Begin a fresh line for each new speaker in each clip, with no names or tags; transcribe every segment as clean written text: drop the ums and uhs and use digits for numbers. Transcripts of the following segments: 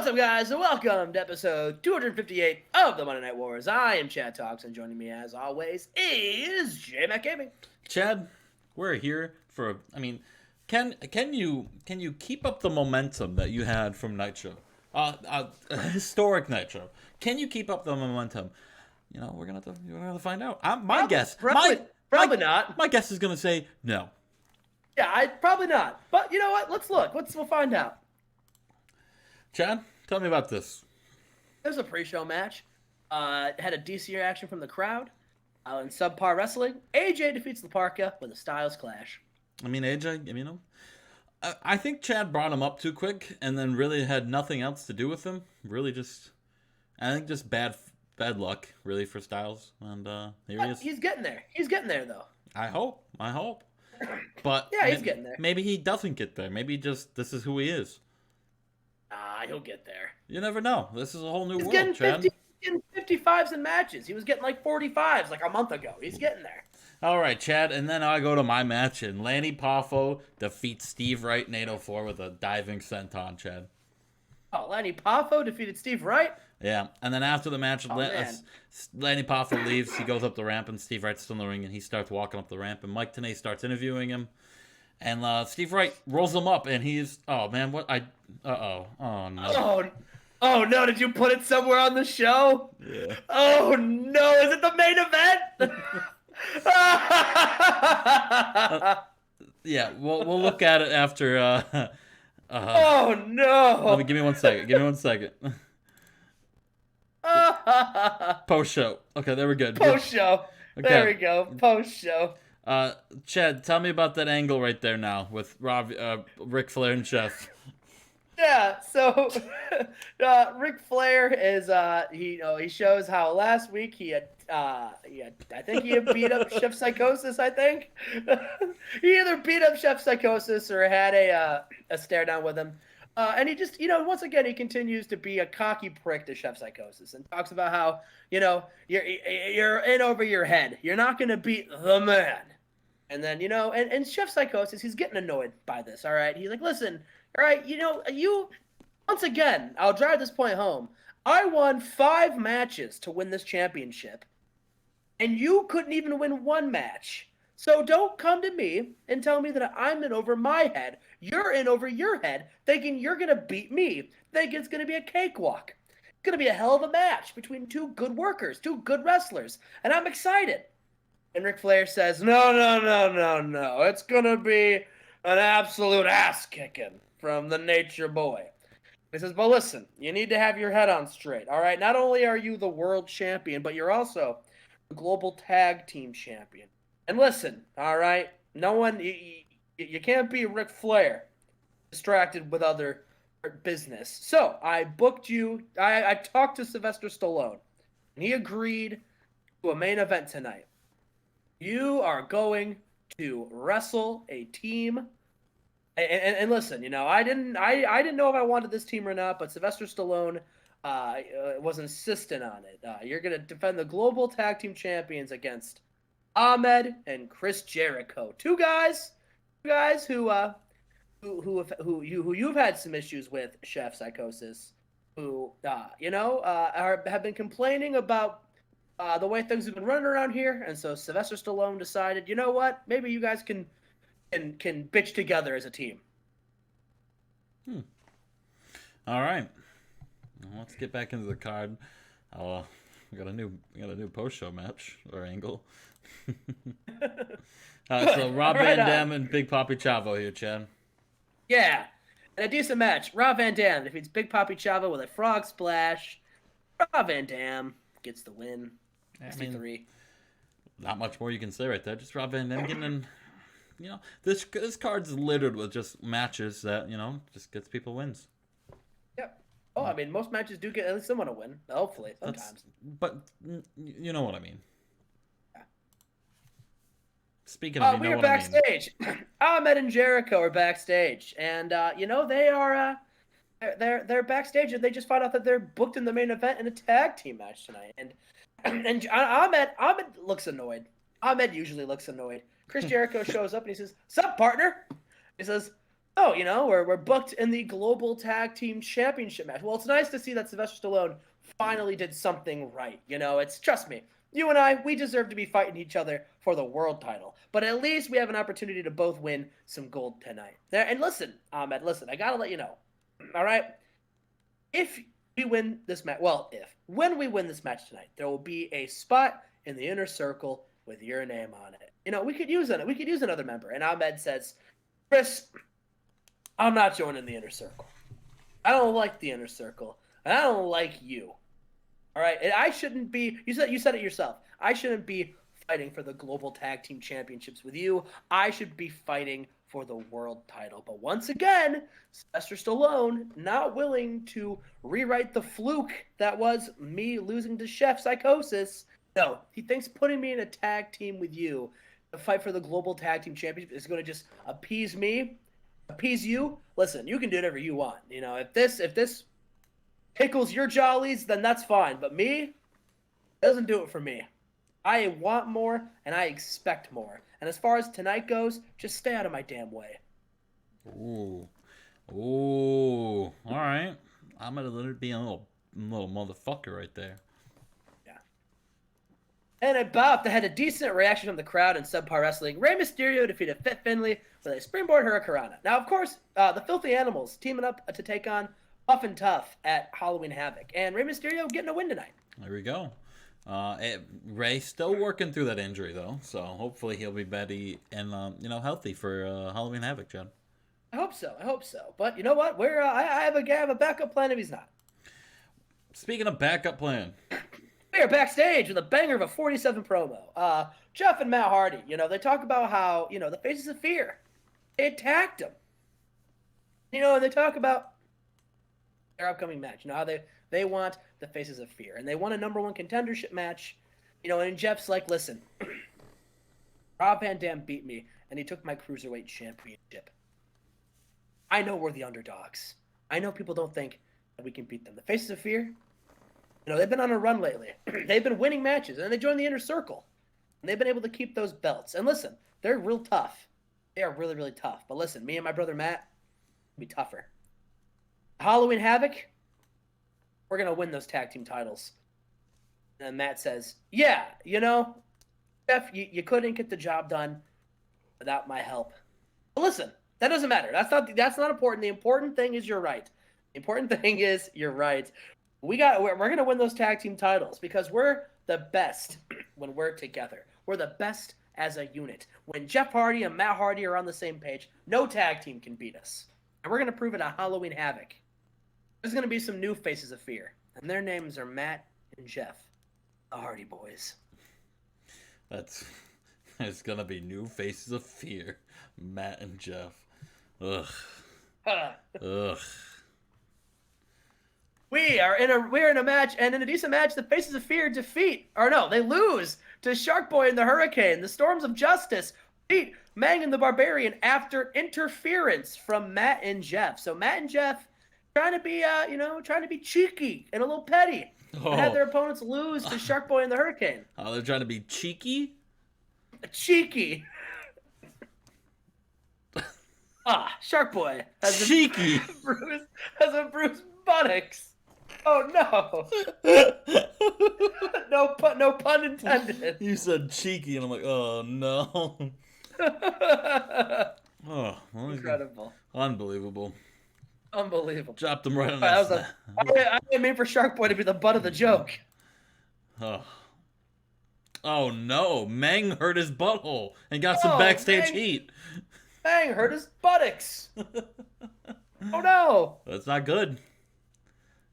What's up, guys, and welcome to episode 258 of the Monday Night Wars. I am Chad Talks, and joining me, as always, is Jmack Gaming.
Chad, we're here for. Can you keep up the momentum that you had from Nitro, a historic Nitro? Can you keep up the momentum? You know, we're gonna have to find out.
Probably not.
My guess is gonna say no.
Yeah, probably not. But you know what? Let's look. We'll find out.
Chad, tell me about this.
There's a pre-show match. Had a DC reaction from the crowd. In subpar wrestling, AJ defeats Laparca with a Styles Clash.
I mean, AJ, I think Chad brought him up too quick and then really had nothing else to do with him. Really I think just bad luck, really, for Styles. And here he is.
He's getting there. He's getting there, though.
I hope. But
yeah, he's getting there.
Maybe he doesn't get there. Maybe just this is who he is.
He'll get there.
You never know. This is a whole new world,
getting
Chad.
55s in matches. He was getting like 45s like a month ago. He's getting there.
All right, Chad. And then I go to my match, and Lanny Poffo defeats Steve Wright in 804 with a diving senton, Chad.
Oh, Lanny Poffo defeated Steve Wright?
Yeah. And then after the match, Lanny Poffo leaves. He goes up the ramp, and Steve Wright's still in the ring, and he starts walking up the ramp, and Mike Tenay starts interviewing him. And Steve Wright rolls him up, and he's... Oh, man, what? Oh, no.
Oh, no, did you put it somewhere on the show?
Yeah.
Oh, no, is it the main event?
Yeah, we'll look at it after...
oh, no.
Give me one second. Post-show. Okay, there we go.
Post-show.
Okay.
There we go. Post-show.
Chad, tell me about that angle right there now with Ric Flair and Chef.
Yeah, so Ric Flair is he shows how last week he had beat up Chef Psychosis. I think he either beat up Chef Psychosis or had a stare down with him. And he just, once again, he continues to be a cocky prick to Chef Psychosis and talks about how, you're in over your head. You're not going to beat the man. And then, and Chef Psychosis, he's getting annoyed by this, all right? He's like, listen, all right, once again, I'll drive this point home. I won 5 matches to win this championship, and you couldn't even win 1 match. So don't come to me and tell me that I'm in over my head. You're in over your head, thinking you're going to beat me, thinking it's going to be a cakewalk. It's going to be a hell of a match between 2 good workers, 2 good wrestlers, and I'm excited. And Ric Flair says, no. It's going to be an absolute ass-kicking from the Nature Boy. He says, but listen, you need to have your head on straight, all right? Not only are you the world champion, but you're also the global tag team champion. And listen, all right? No one, you can't be Ric Flair distracted with other business. So I booked you, I talked to Sylvester Stallone, and he agreed to a main event tonight. You are going to wrestle a team. And listen, I didn't know if I wanted this team or not, but Sylvester Stallone was insistent on it. You're going to defend the global tag team champions against Ahmed and Chris Jericho. Two guys who you've had some issues with, Chef Psychosis, who have been complaining about the way things have been running around here, and so Sylvester Stallone decided, you know what, maybe you guys can bitch together as a team.
All right, let's get back into the card. We got a new post-show match or angle. So Rob Van Dam and Big Papi Chavo here, Chad.
Yeah, and a decent match. Rob Van Dam defeats Big Papi Chavo with a frog splash. Rob Van Dam gets the win. 63.
Not much more you can say right there. Just Rob Van Dam getting in. This card's littered with just matches that just gets people wins.
Yep. Oh, I mean, most matches do get at least someone to win. Hopefully, sometimes.
But you know what I mean. Yeah. Speaking of,
we are backstage. Ahmed and Jericho are backstage, and they are they're backstage, and they just found out that they're booked in the main event in a tag team match tonight, and Ahmed looks annoyed. Ahmed usually looks annoyed. Chris Jericho shows up and he says, "Sup, partner?" He says, Oh, we're booked in the Global Tag Team Championship match. Well, it's nice to see that Sylvester Stallone finally did something right. Trust me, you and I, we deserve to be fighting each other for the world title. But at least we have an opportunity to both win some gold tonight. And listen, Ahmed, listen, I gotta let you know. All right? If we win this match, when we win this match tonight, there will be a spot in the inner circle with your name on it. We could use it. We could use another member. And Ahmed says, Chris, I'm not joining the inner circle. I don't like the inner circle. And I don't like you. All right? And I shouldn't be, you said it yourself. I shouldn't be fighting for the Global Tag Team Championships with you. I should be fighting for the world title. But once again, Sylvester Stallone not willing to rewrite the fluke that was me losing to Chef Psychosis. No, he thinks putting me in a tag team with you to fight for the Global Tag Team Championship is going to just appease me, appease you. Listen, you can do whatever you want. If this tickles your jollies, then that's fine. But me, it doesn't do it for me. I want more, and I expect more. And as far as tonight goes, just stay out of my damn way.
Ooh. All right. I'm going to be a little motherfucker right there.
Yeah. And about to had a decent reaction from the crowd in Subpar Wrestling. Rey Mysterio defeated Fit Finlay with a springboard hurricanrana. Now, of course, the Filthy Animals teaming up to take on Buff and Tough at Halloween Havoc. And Rey Mysterio getting a win tonight.
There we go. Ray's still working through that injury, though, so hopefully he'll be better and healthy for Halloween Havoc, John.
I hope so. But you know what? I have a backup plan if he's not.
Speaking of backup plan,
we are backstage with a banger of a 47 promo. Jeff and Matt Hardy, they talk about how the Faces of Fear, they attacked him. And they talk about their upcoming match. How they want the Faces of Fear. And they want a #1 contendership match. And Jeff's like, listen, Rob Van Dam beat me, and he took my Cruiserweight Championship. I know we're the underdogs. I know people don't think that we can beat them. The Faces of Fear, they've been on a run lately. They've been winning matches, and they joined the Inner Circle. And they've been able to keep those belts. And listen, they're real tough. They are really, really tough. But listen, me and my brother Matt will be tougher. Halloween Havoc, we're going to win those tag team titles. And Matt says, yeah, Jeff, you couldn't get the job done without my help. But listen, that doesn't matter. That's not important. The important thing is you're right. The important thing is you're right. We're going to win those tag team titles because we're the best when we're together. We're the best as a unit. When Jeff Hardy and Matt Hardy are on the same page, no tag team can beat us. And we're going to prove it at Halloween Havoc. There's going to be some new Faces of Fear, and their names are Matt and Jeff, the Hardy Boys.
It's going to be new Faces of Fear, Matt and Jeff. Ugh. Ugh.
We're in a match, and in a decent match, the Faces of Fear they lose to Shark Boy and the Hurricane. The Storms of Justice beat Mang and the Barbarian after interference from Matt and Jeff. So Matt and Jeff trying to be cheeky and a little petty.
Oh.
And had their opponents lose to Shark Boy and the Hurricane.
Oh, they're trying to be cheeky?
Cheeky. Shark Boy has
cheeky.
a bruised buttocks. Oh no. No pun intended.
You said cheeky and I'm like, oh no. Oh,
incredible.
Unbelievable.
Dropped
him right on that.
I didn't mean for Shark Boy to be the butt of the joke.
Oh no, Mang hurt his butthole and got some backstage heat.
Mang hurt his buttocks. Oh no.
That's not good.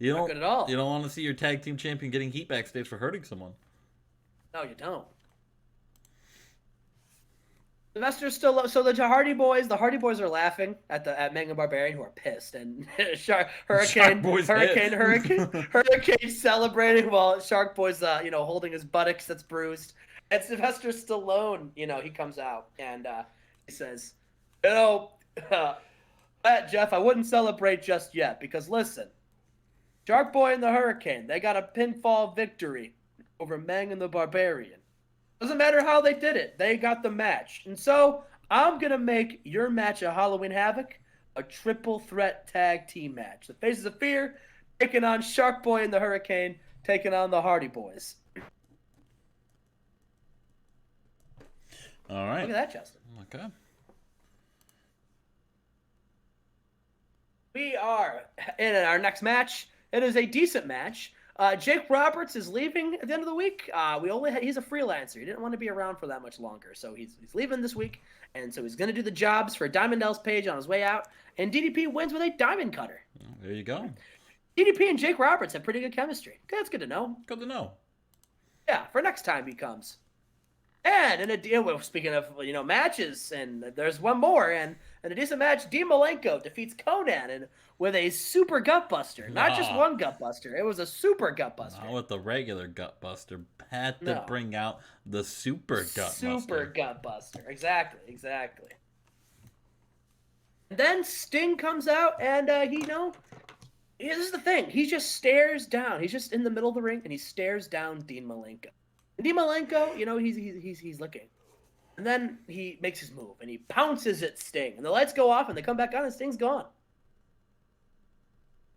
Not good at all.
You don't want to see your tag team champion getting heat backstage for hurting someone.
No, you don't. Sylvester's still low. So the Hardy Boys are laughing at Mang and Barbarian, who are pissed, and Hurricane celebrating while Shark Boy's holding his buttocks that's bruised. And Sylvester Stallone, he comes out and he says, Matt, Jeff, I wouldn't celebrate just yet because listen, Shark Boy and the Hurricane, they got a pinfall victory over Mang and the Barbarian. Doesn't matter how they did it. They got the match. And so I'm going to make your match at Halloween Havoc a triple threat tag team match. The Faces of Fear taking on Shark Boy and the Hurricane, taking on the Hardy Boys.
All right.
Look at that, Justin.
Okay.
We are in our next match. It is a decent match. Jake Roberts is leaving at the end of the week. He's a freelancer. He didn't want to be around for that much longer, so he's leaving this week, and so he's going to do the jobs for Diamond Dallas Page on his way out. And DDP wins with a Diamond Cutter.
There you go.
DDP and Jake Roberts have pretty good chemistry. Okay, that's good to know.
Good to know.
Yeah, for next time he comes. And in a deal, speaking of matches, and there's one more, and in a decent match, Dean Malenko defeats Conan and with a super gutbuster. Not just one gutbuster; it was a super gutbuster.
Not with the regular gutbuster. Had to bring out the super gutbuster.
Super gutbuster, exactly. And then Sting comes out, and this is the thing. He just stares down. He's just in the middle of the ring, and he stares down Dean Malenko. Dean Malenko, he's looking. And then he makes his move, and he pounces at Sting. And the lights go off, and they come back on, and Sting's gone.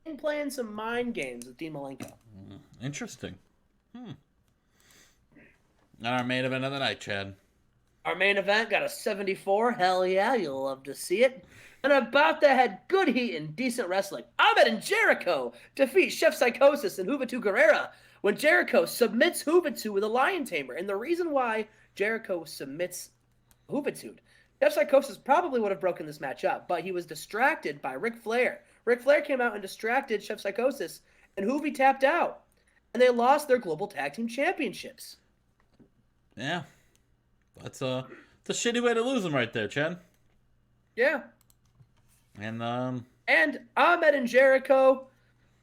Sting playing some mind games with Dean Malenko.
Interesting. And our main event of the night, Chad.
Our main event got a 74. Hell yeah, you'll love to see it. And about that had good heat and decent wrestling. Ahmed and Jericho defeat Chef Psychosis and Juventud Guerrera when Jericho submits Juventud with a Lion Tamer. And the reason why Jericho submits Juventud, Chef Psychosis probably would have broken this match up, but he was distracted by Ric Flair. Ric Flair came out and distracted Chef Psychosis, and Juvi tapped out. And they lost their Global Tag Team Championships.
Yeah. That's a shitty way to lose them right there, Chad.
Yeah.
And
Ahmed and Jericho,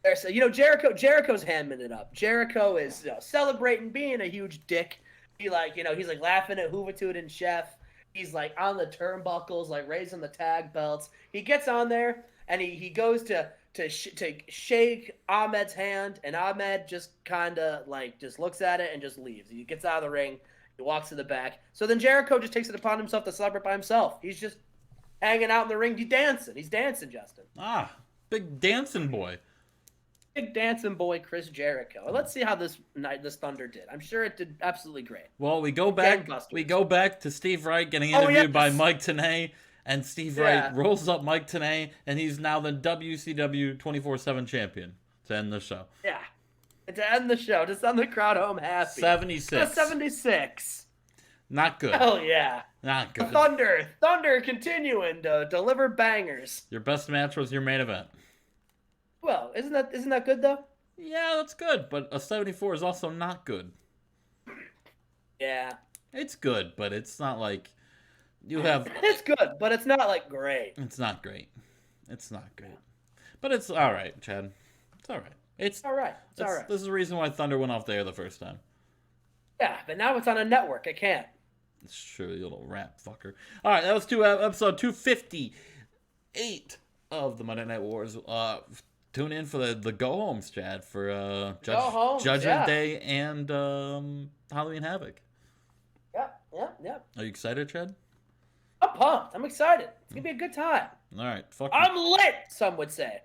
Jericho's hamming it up. Jericho is celebrating being a huge dick. He's like laughing at Juventud and Chef. He's like on the turnbuckles, like raising the tag belts. He gets on there and he goes to shake Ahmed's hand, and Ahmed just kind of just looks at it and just leaves. He gets out of the ring. He walks to the back. So then Jericho just takes it upon himself to celebrate by himself. He's just hanging out in the ring. He's dancing, Justin.
Big dancing boy.
Big dancing boy, Chris Jericho. Let's see how this Thunder did. I'm sure it did absolutely great.
Well, we go back to Steve Wright getting interviewed by Mike Tenay, and Steve Wright rolls up Mike Tenay, and he's now the WCW 24/7 champion to end the show.
Yeah. To end the show, to send the crowd home happy.
76.
76.
Not good.
Hell yeah.
Not good.
Thunder continuing to deliver bangers.
Your best match was your main event.
Well, isn't that good though?
Yeah, that's good, but a 74 is also not good.
Yeah.
It's good, but it's not like you have.
It's good, but it's not great.
It's not great. It's not great. But it's all right, Chad. It's all right. It's
all right. It's all right.
This is the reason why Thunder went off the air the first time.
Yeah, but now it's on a network. I can't.
It's true, you little rat fucker. All right, that was episode 258 of the Monday Night Wars. Tune in for the go homes, Chad, for Judgment Day and Halloween Havoc.
Yeah.
Are you excited, Chad?
I'm pumped. I'm excited. It's gonna be a good time.
All right,
I'm lit. Some would say.